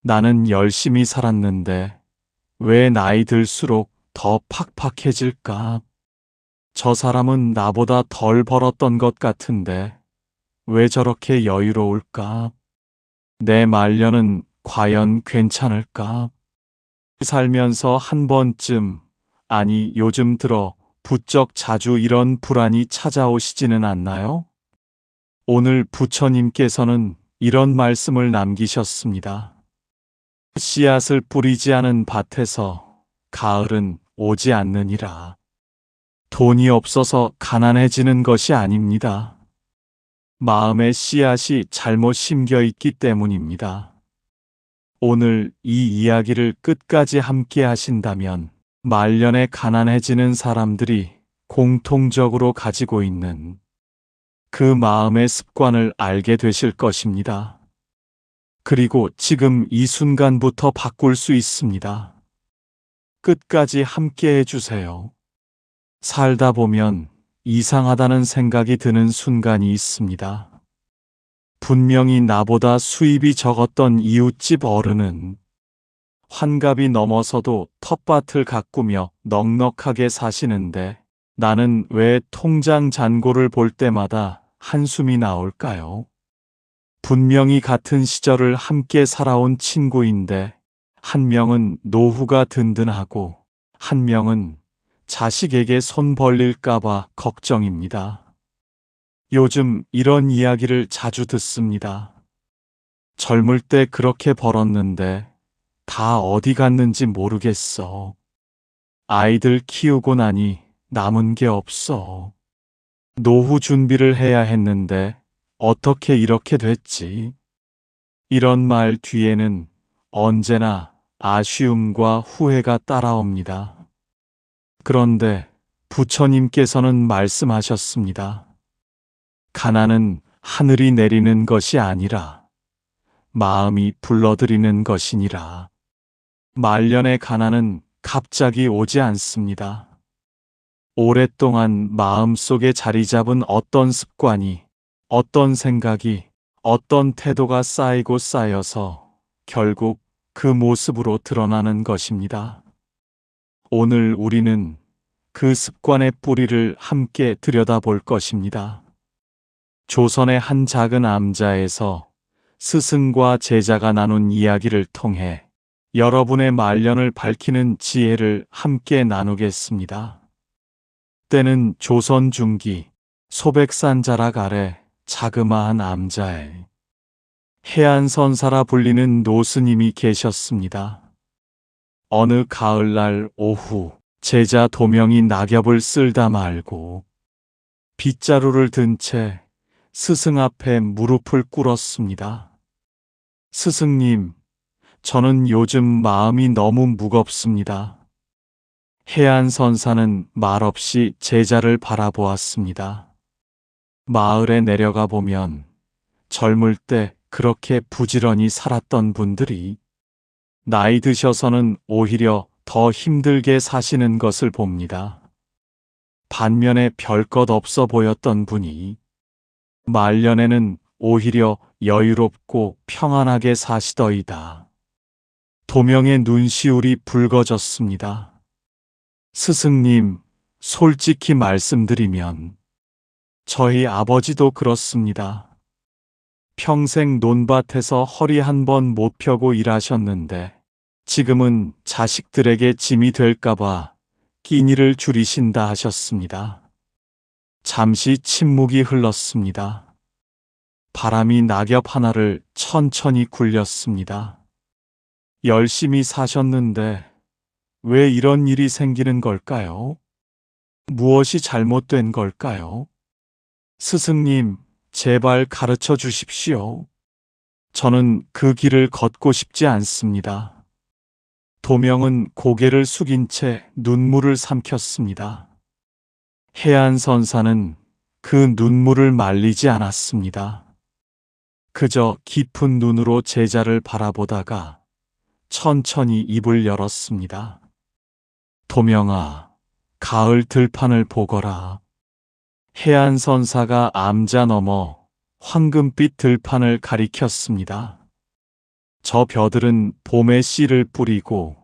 나는 열심히 살았는데 왜 나이 들수록 더 팍팍해질까? 저 사람은 나보다 덜 벌었던 것 같은데 왜 저렇게 여유로울까? 내 말년은 과연 괜찮을까? 살면서 한 번쯤, 아니 요즘 들어 부쩍 자주 이런 불안이 찾아오시지는 않나요? 오늘 부처님께서는 이런 말씀을 남기셨습니다. 씨앗을 뿌리지 않은 밭에서 가을은 오지 않느니라. 돈이 없어서 가난해지는 것이 아닙니다. 마음의 씨앗이 잘못 심겨 있기 때문입니다. 오늘 이 이야기를 끝까지 함께 하신다면 말년에 가난해지는 사람들이 공통적으로 가지고 있는 그 마음의 습관을 알게 되실 것입니다. 그리고 지금 이 순간부터 바꿀 수 있습니다. 끝까지 함께 해주세요. 살다 보면 이상하다는 생각이 드는 순간이 있습니다. 분명히 나보다 수입이 적었던 이웃집 어른은 환갑이 넘어서도 텃밭을 가꾸며 넉넉하게 사시는데 나는 왜 통장 잔고를 볼 때마다 한숨이 나올까요? 분명히 같은 시절을 함께 살아온 친구인데 한 명은 노후가 든든하고 한 명은 자식에게 손 벌릴까봐 걱정입니다. 요즘 이런 이야기를 자주 듣습니다. 젊을 때 그렇게 벌었는데 다 어디 갔는지 모르겠어. 아이들 키우고 나니 남은 게 없어. 노후 준비를 해야 했는데 어떻게 이렇게 됐지? 이런 말 뒤에는 언제나 아쉬움과 후회가 따라옵니다. 그런데 부처님께서는 말씀하셨습니다. 가난은 하늘이 내리는 것이 아니라 마음이 불러들이는 것이니라. 말년의 가난은 갑자기 오지 않습니다. 오랫동안 마음속에 자리 잡은 어떤 습관이, 어떤 생각이, 어떤 태도가 쌓이고 쌓여서 결국 그 모습으로 드러나는 것입니다. 오늘 우리는 그 습관의 뿌리를 함께 들여다볼 것입니다. 조선의 한 작은 암자에서 스승과 제자가 나눈 이야기를 통해 여러분의 말년을 밝히는 지혜를 함께 나누겠습니다. 때는 조선 중기 소백산자락 아래 자그마한 암자에 해안선사라 불리는 노스님이 계셨습니다. 어느 가을날 오후 제자 도명이 낙엽을 쓸다 말고 빗자루를 든 채 스승 앞에 무릎을 꿇었습니다. 스승님, 저는 요즘 마음이 너무 무겁습니다. 해안선사는 말없이 제자를 바라보았습니다. 마을에 내려가 보면 젊을 때 그렇게 부지런히 살았던 분들이 나이 드셔서는 오히려 더 힘들게 사시는 것을 봅니다. 반면에 별것 없어 보였던 분이 말년에는 오히려 여유롭고 평안하게 사시더이다. 도명의 눈시울이 붉어졌습니다. 스승님, 솔직히 말씀드리면 저희 아버지도 그렇습니다. 평생 논밭에서 허리 한 번 못 펴고 일하셨는데 지금은 자식들에게 짐이 될까봐 끼니를 줄이신다 하셨습니다. 잠시 침묵이 흘렀습니다. 바람이 낙엽 하나를 천천히 굴렸습니다. 열심히 사셨는데 왜 이런 일이 생기는 걸까요? 무엇이 잘못된 걸까요? 스승님, 제발 가르쳐 주십시오. 저는 그 길을 걷고 싶지 않습니다. 도명은 고개를 숙인 채 눈물을 삼켰습니다. 해안선사는 그 눈물을 말리지 않았습니다. 그저 깊은 눈으로 제자를 바라보다가 천천히 입을 열었습니다. 도명아, 가을 들판을 보거라. 해안선사가 암자 넘어 황금빛 들판을 가리켰습니다. 저 벼들은 봄에 씨를 뿌리고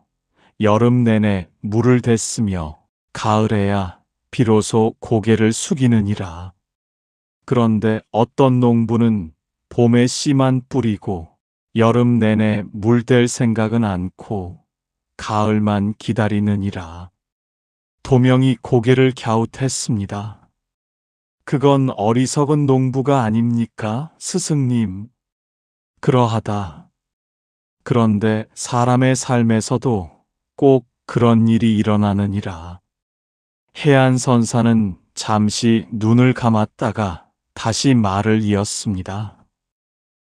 여름 내내 물을 댔으며 가을에야 비로소 고개를 숙이느니라. 그런데 어떤 농부는 봄에 씨만 뿌리고 여름 내내 물댈 생각은 않고 가을만 기다리느니라. 도명이 고개를 갸웃했습니다. 그건 어리석은 농부가 아닙니까, 스승님? 그러하다. 그런데 사람의 삶에서도 꼭 그런 일이 일어나느니라. 해안선사는 잠시 눈을 감았다가 다시 말을 이었습니다.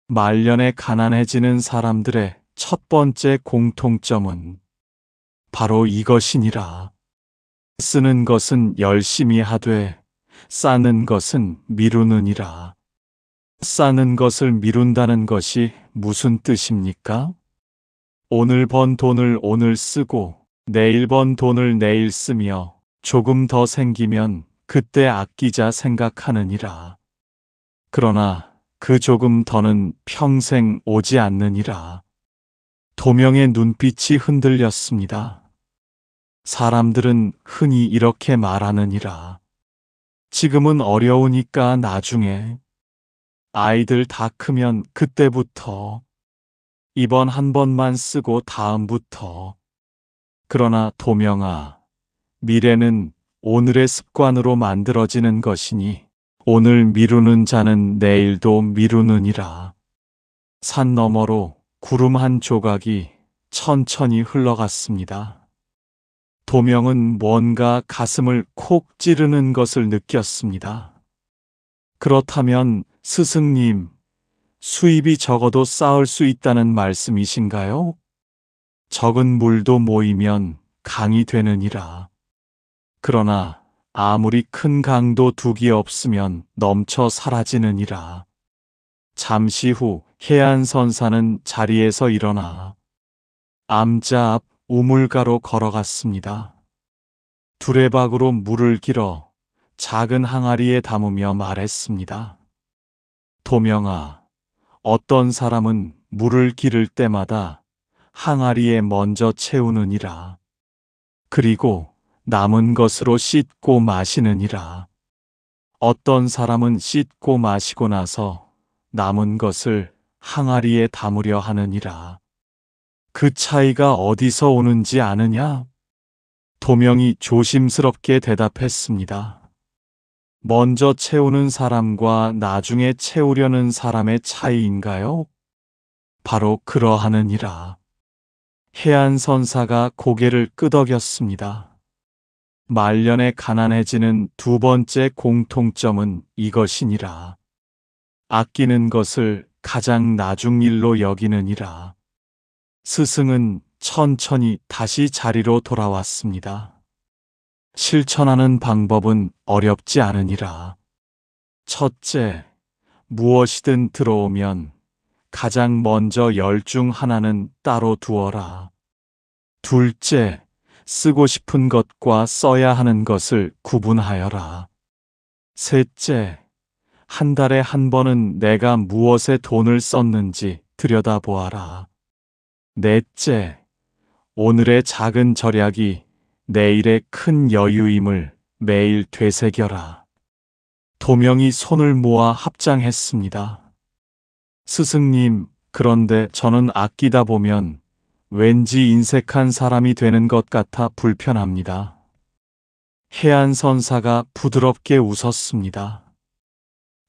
말년에 가난해지는 사람들의 첫 번째 공통점은 바로 이것이니라. 쓰는 것은 열심히 하되 쌓는 것은 미루느니라. 쌓는 것을 미룬다는 것이 무슨 뜻입니까? 오늘 번 돈을 오늘 쓰고 내일 번 돈을 내일 쓰며 조금 더 생기면 그때 아끼자 생각하느니라. 그러나 그 조금 더는 평생 오지 않느니라. 도명의 눈빛이 흔들렸습니다. 사람들은 흔히 이렇게 말하느니라. 지금은 어려우니까 나중에, 아이들 다 크면 그때부터, 이번 한 번만 쓰고 다음부터. 그러나 도명아, 미래는 오늘의 습관으로 만들어지는 것이니 오늘 미루는 자는 내일도 미루느니라. 산 너머로 구름 한 조각이 천천히 흘러갔습니다. 도명은 뭔가 가슴을 콕 찌르는 것을 느꼈습니다. 그렇다면 스승님, 수입이 적어도 쌓을 수 있다는 말씀이신가요? 적은 물도 모이면 강이 되느니라. 그러나 아무리 큰 강도 둑이 없으면 넘쳐 사라지느니라. 잠시 후 해안선사는 자리에서 일어나 암자 앞 우물가로 걸어갔습니다. 두레박으로 물을 길어 작은 항아리에 담으며 말했습니다. 도명아, 어떤 사람은 물을 기를 때마다 항아리에 먼저 채우느니라. 그리고 남은 것으로 씻고 마시느니라. 어떤 사람은 씻고 마시고 나서 남은 것을 항아리에 담으려 하느니라. 그 차이가 어디서 오는지 아느냐? 도명이 조심스럽게 대답했습니다. 먼저 채우는 사람과 나중에 채우려는 사람의 차이인가요? 바로 그러하느니라. 해안선사가 고개를 끄덕였습니다. 말년에 가난해지는 두 번째 공통점은 이것이니라. 아끼는 것을 가장 나중 일로 여기느니라. 스승은 천천히 다시 자리로 돌아왔습니다. 실천하는 방법은 어렵지 않으니라. 첫째, 무엇이든 들어오면 가장 먼저 열 중 하나는 따로 두어라. 둘째, 쓰고 싶은 것과 써야 하는 것을 구분하여라. 셋째, 한 달에 한 번은 내가 무엇에 돈을 썼는지 들여다보아라. 넷째, 오늘의 작은 절약이 내일의 큰 여유임을 매일 되새겨라. 도명이 손을 모아 합장했습니다. 스승님, 그런데 저는 아끼다 보면 왠지 인색한 사람이 되는 것 같아 불편합니다. 해안선사가 부드럽게 웃었습니다.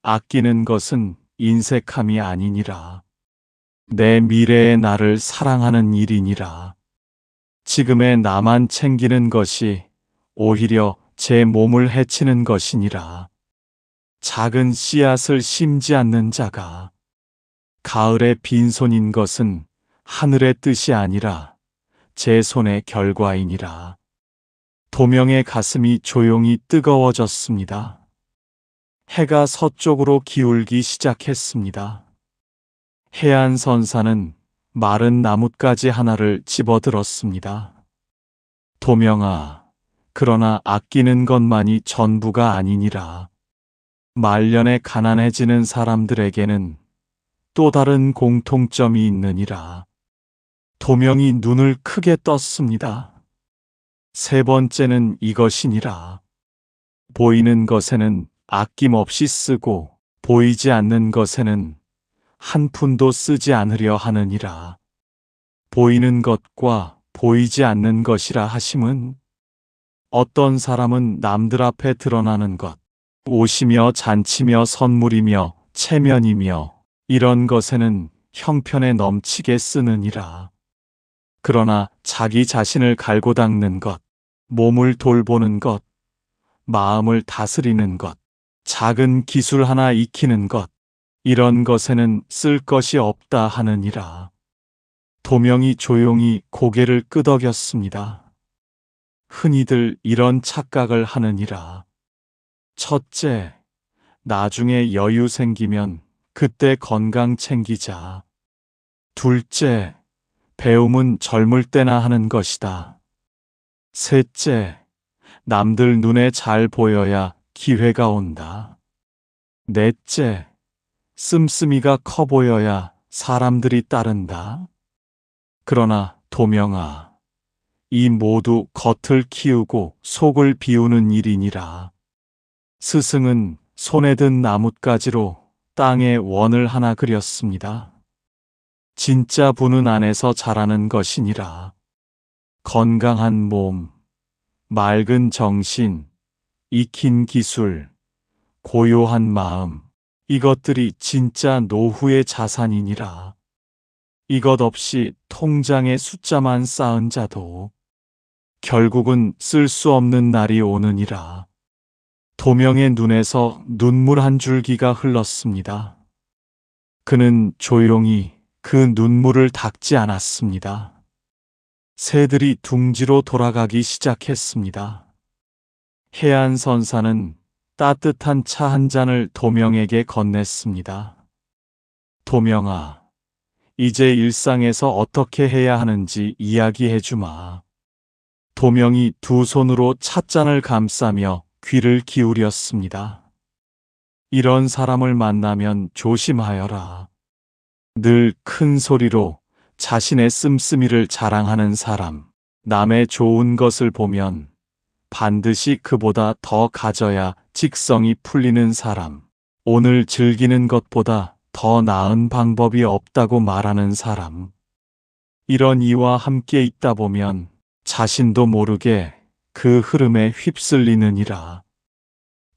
아끼는 것은 인색함이 아니니라. 내 미래의 나를 사랑하는 일이니라. 지금의 나만 챙기는 것이 오히려 제 몸을 해치는 것이니라. 작은 씨앗을 심지 않는 자가 가을에 빈손인 것은 하늘의 뜻이 아니라 제 손의 결과이니라. 도명의 가슴이 조용히 뜨거워졌습니다. 해가 서쪽으로 기울기 시작했습니다. 해안선사는 마른 나뭇가지 하나를 집어들었습니다. 도명아, 그러나 아끼는 것만이 전부가 아니니라. 말년에 가난해지는 사람들에게는 또 다른 공통점이 있느니라. 도명이 눈을 크게 떴습니다. 세 번째는 이것이니라. 보이는 것에는 아낌없이 쓰고 보이지 않는 것에는 한 푼도 쓰지 않으려 하느니라. 보이는 것과 보이지 않는 것이라 하심은 어떤 사람은 남들 앞에 드러나는 것, 옷이며 잔치며 선물이며 체면이며 이런 것에는 형편에 넘치게 쓰느니라. 그러나 자기 자신을 갈고 닦는 것, 몸을 돌보는 것, 마음을 다스리는 것, 작은 기술 하나 익히는 것, 이런 것에는 쓸 것이 없다 하느니라. 도명이 조용히 고개를 끄덕였습니다. 흔히들 이런 착각을 하느니라. 첫째, 나중에 여유 생기면 그때 건강 챙기자. 둘째, 배움은 젊을 때나 하는 것이다. 셋째, 남들 눈에 잘 보여야 기회가 온다. 넷째, 씀씀이가 커 보여야 사람들이 따른다. 그러나 도명아, 이 모두 겉을 키우고 속을 비우는 일이니라. 스승은 손에 든 나뭇가지로 땅에 원을 하나 그렸습니다. 진짜 부는 안에서 자라는 것이니라. 건강한 몸, 맑은 정신, 익힌 기술, 고요한 마음, 이것들이 진짜 노후의 자산이니라. 이것 없이 통장에 숫자만 쌓은 자도 결국은 쓸 수 없는 날이 오느니라. 도명의 눈에서 눈물 한 줄기가 흘렀습니다. 그는 조용히 그 눈물을 닦지 않았습니다. 새들이 둥지로 돌아가기 시작했습니다. 해안선사는 따뜻한 차 한 잔을 도명에게 건넸습니다. 도명아, 이제 일상에서 어떻게 해야 하는지 이야기해 주마. 도명이 두 손으로 찻잔을 감싸며 귀를 기울였습니다. 이런 사람을 만나면 조심하여라. 늘 큰 소리로 자신의 씀씀이를 자랑하는 사람, 남의 좋은 것을 보면 반드시 그보다 더 가져야 직성이 풀리는 사람, 오늘 즐기는 것보다 더 나은 방법이 없다고 말하는 사람, 이런 이와 함께 있다 보면 자신도 모르게 그 흐름에 휩쓸리느니라.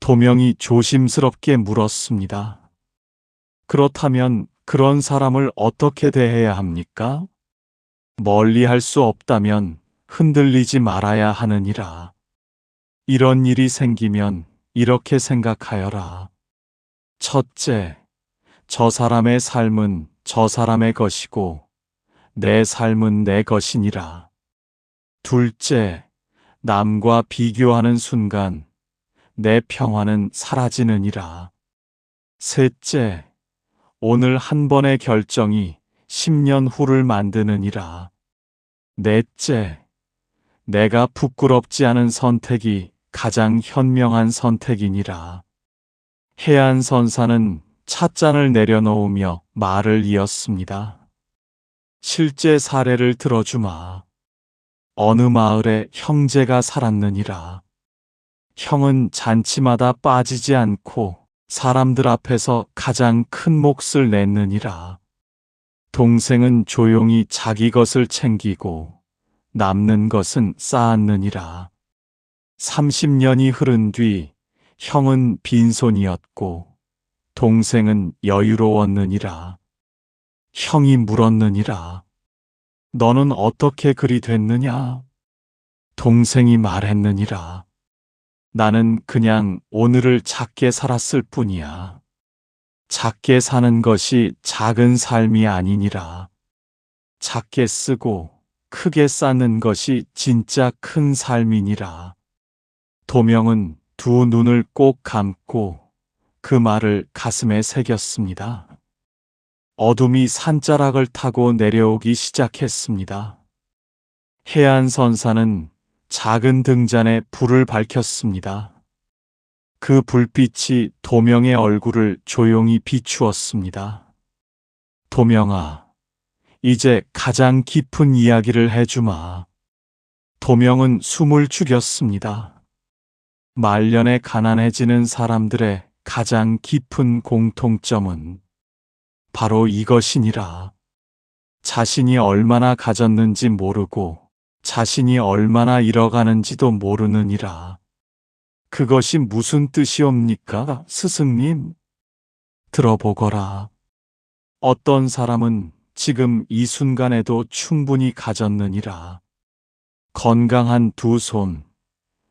도명이 조심스럽게 물었습니다. 그렇다면 그런 사람을 어떻게 대해야 합니까? 멀리 할 수 없다면 흔들리지 말아야 하느니라. 이런 일이 생기면 이렇게 생각하여라. 첫째, 저 사람의 삶은 저 사람의 것이고 내 삶은 내 것이니라. 둘째, 남과 비교하는 순간 내 평화는 사라지느니라. 셋째, 오늘 한 번의 결정이 10년 후를 만드느니라. 넷째, 내가 부끄럽지 않은 선택이 가장 현명한 선택이니라. 해안선사는 찻잔을 내려놓으며 말을 이었습니다. 실제 사례를 들어주마. 어느 마을에 형제가 살았느니라. 형은 잔치마다 빠지지 않고 사람들 앞에서 가장 큰 몫을 냈느니라. 동생은 조용히 자기 것을 챙기고 남는 것은 쌓았느니라. 30년이 흐른 뒤 형은 빈손이었고 동생은 여유로웠느니라. 형이 물었느니라. 너는 어떻게 그리 됐느냐? 동생이 말했느니라. 나는 그냥 오늘을 작게 살았을 뿐이야. 작게 사는 것이 작은 삶이 아니니라. 작게 쓰고 크게 쌓는 것이 진짜 큰 삶이니라. 도명은 두 눈을 꼭 감고 그 말을 가슴에 새겼습니다. 어둠이 산자락을 타고 내려오기 시작했습니다. 해안선사는 작은 등잔에 불을 밝혔습니다. 그 불빛이 도명의 얼굴을 조용히 비추었습니다. 도명아, 이제 가장 깊은 이야기를 해주마. 도명은 숨을 죽였습니다. 말년에 가난해지는 사람들의 가장 깊은 공통점은 바로 이것이니라. 자신이 얼마나 가졌는지 모르고 자신이 얼마나 잃어가는지도 모르느니라. 그것이 무슨 뜻이옵니까, 스승님? 들어보거라. 어떤 사람은 지금 이 순간에도 충분히 가졌느니라. 건강한 두 손,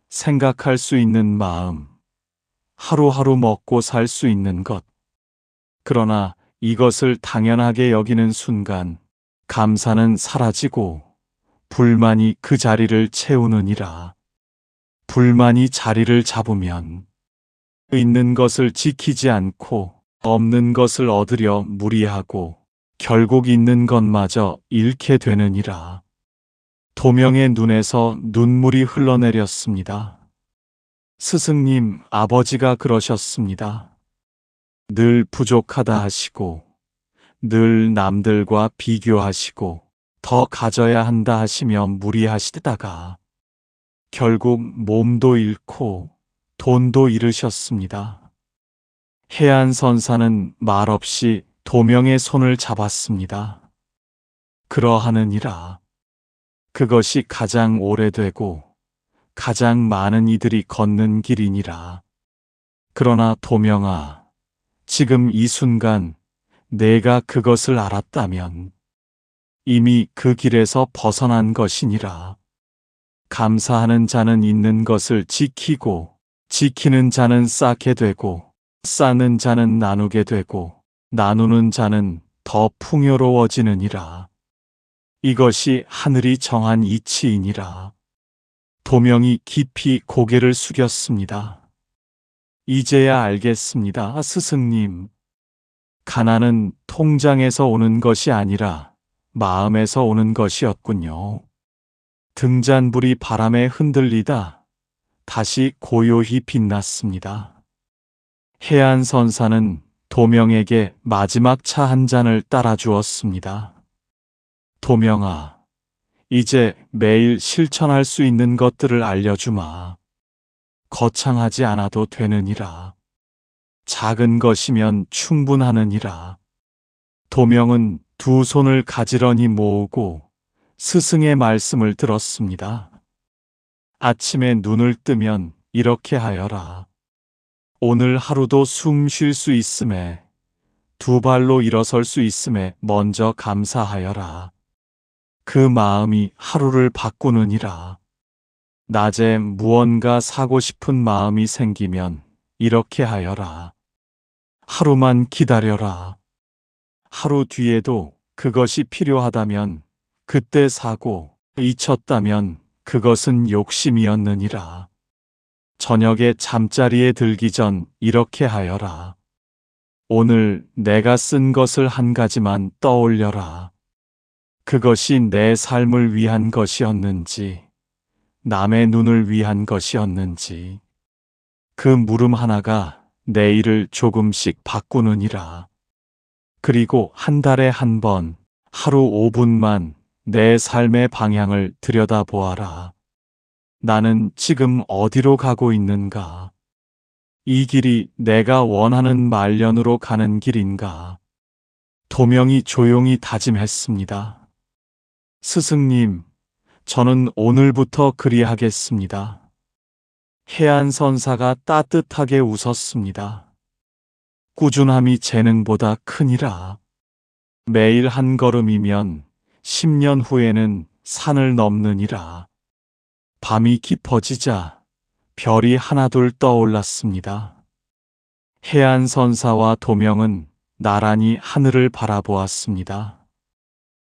생각할 수 있는 마음, 하루하루 먹고 살 수 있는 것. 그러나 이것을 당연하게 여기는 순간 감사는 사라지고 불만이 그 자리를 채우느니라. 불만이 자리를 잡으면 있는 것을 지키지 않고 없는 것을 얻으려 무리하고 결국 있는 것마저 잃게 되느니라. 도명의 눈에서 눈물이 흘러내렸습니다. 스승님, 아버지가 그러셨습니다. 늘 부족하다 하시고 늘 남들과 비교하시고 더 가져야 한다 하시며 무리하시다가 결국 몸도 잃고 돈도 잃으셨습니다. 해안선사는 말없이 도명의 손을 잡았습니다. 그러하느니라. 그것이 가장 오래되고 가장 많은 이들이 걷는 길이니라. 그러나 도명아, 지금 이 순간 내가 그것을 알았다면 이미 그 길에서 벗어난 것이니라. 감사하는 자는 있는 것을 지키고 지키는 자는 쌓게 되고 쌓는 자는 나누게 되고 나누는 자는 더 풍요로워지느니라. 이것이 하늘이 정한 이치이니라. 도명이 깊이 고개를 숙였습니다. 이제야 알겠습니다, 스승님. 가난은 통장에서 오는 것이 아니라 마음에서 오는 것이었군요. 등잔불이 바람에 흔들리다 다시 고요히 빛났습니다. 해안선사는 도명에게 마지막 차 한 잔을 따라주었습니다. 도명아, 이제 매일 실천할 수 있는 것들을 알려주마. 거창하지 않아도 되느니라. 작은 것이면 충분하느니라. 도명은 두 손을 가지런히 모으고 스승의 말씀을 들었습니다. 아침에 눈을 뜨면 이렇게 하여라. 오늘 하루도 숨 쉴 수 있음에, 두 발로 일어설 수 있음에 먼저 감사하여라. 그 마음이 하루를 바꾸느니라. 낮에 무언가 사고 싶은 마음이 생기면 이렇게 하여라. 하루만 기다려라. 하루 뒤에도 그것이 필요하다면 그때 사고, 잊혔다면 그것은 욕심이었느니라. 저녁에 잠자리에 들기 전 이렇게 하여라. 오늘 내가 쓴 것을 한 가지만 떠올려라. 그것이 내 삶을 위한 것이었는지, 남의 눈을 위한 것이었는지, 그 물음 하나가 내일을 조금씩 바꾸느니라. 그리고 한 달에 한 번, 하루 5분만 내 삶의 방향을 들여다보아라. 나는 지금 어디로 가고 있는가? 이 길이 내가 원하는 말년으로 가는 길인가? 도명이 조용히 다짐했습니다. 스승님, 저는 오늘부터 그리하겠습니다. 해안선사가 따뜻하게 웃었습니다. 꾸준함이 재능보다 크니라. 매일 한 걸음이면 10년 후에는 산을 넘느니라. 밤이 깊어지자 별이 하나둘 떠올랐습니다. 해안선사와 도명은 나란히 하늘을 바라보았습니다.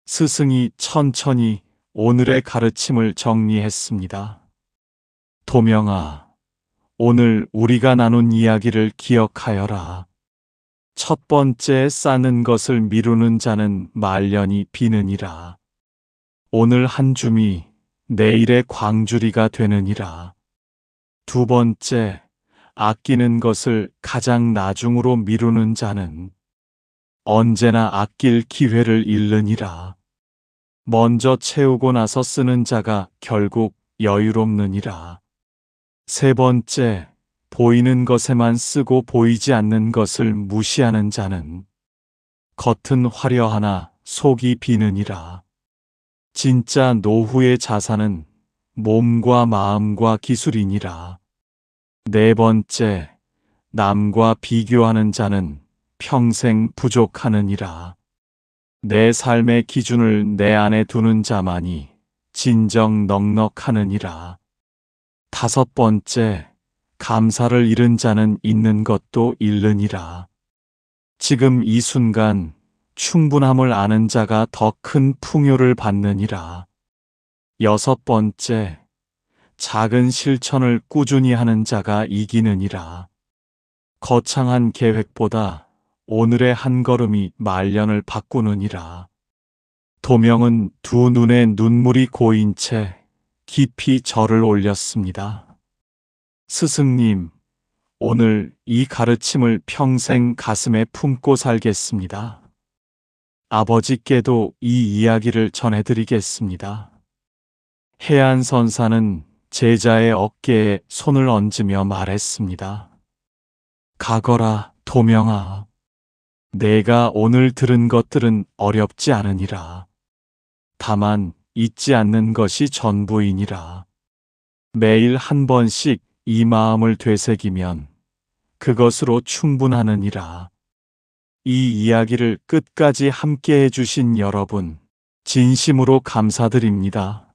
스승이 천천히 오늘의 가르침을 정리했습니다. 도명아, 오늘 우리가 나눈 이야기를 기억하여라. 첫 번째, 쌓는 것을 미루는 자는 말년이 비느니라. 오늘 한 줌이 내일의 광주리가 되느니라. 두 번째, 아끼는 것을 가장 나중으로 미루는 자는 언제나 아낄 기회를 잃느니라. 먼저 채우고 나서 쓰는 자가 결국 여유롭느니라. 세 번째, 보이는 것에만 쓰고 보이지 않는 것을 무시하는 자는 겉은 화려하나 속이 비느니라. 진짜 노후의 자산은 몸과 마음과 기술이니라. 네 번째, 남과 비교하는 자는 평생 부족하느니라. 내 삶의 기준을 내 안에 두는 자만이 진정 넉넉하느니라. 다섯 번째, 감사를 잃은 자는 있는 것도 잃느니라. 지금 이 순간 충분함을 아는 자가 더 큰 풍요를 받느니라. 여섯 번째, 작은 실천을 꾸준히 하는 자가 이기느니라. 거창한 계획보다 오늘의 한 걸음이 말년을 바꾸느니라. 도명은 두 눈에 눈물이 고인 채 깊이 절을 올렸습니다. 스승님, 오늘 이 가르침을 평생 가슴에 품고 살겠습니다. 아버지께도 이 이야기를 전해드리겠습니다. 해안선사는 제자의 어깨에 손을 얹으며 말했습니다. 가거라, 도명아. 내가 오늘 들은 것들은 어렵지 않으니라. 다만 잊지 않는 것이 전부이니라. 매일 한 번씩 이 마음을 되새기면 그것으로 충분하느니라. 이 이야기를 끝까지 함께 해주신 여러분, 진심으로 감사드립니다.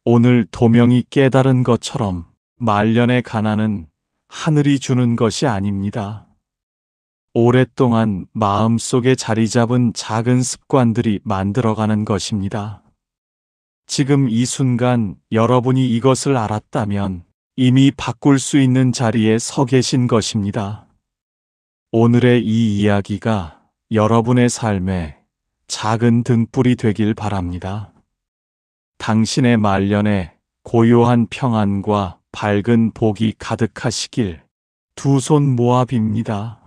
오늘 도명이 깨달은 것처럼 말년의 가난은 하늘이 주는 것이 아닙니다. 오랫동안 마음속에 자리 잡은 작은 습관들이 만들어가는 것입니다. 지금 이 순간 여러분이 이것을 알았다면 이미 바꿀 수 있는 자리에 서 계신 것입니다. 오늘의 이 이야기가 여러분의 삶에 작은 등불이 되길 바랍니다. 당신의 말년에 고요한 평안과 밝은 복이 가득하시길 두 손 모아 빕니다.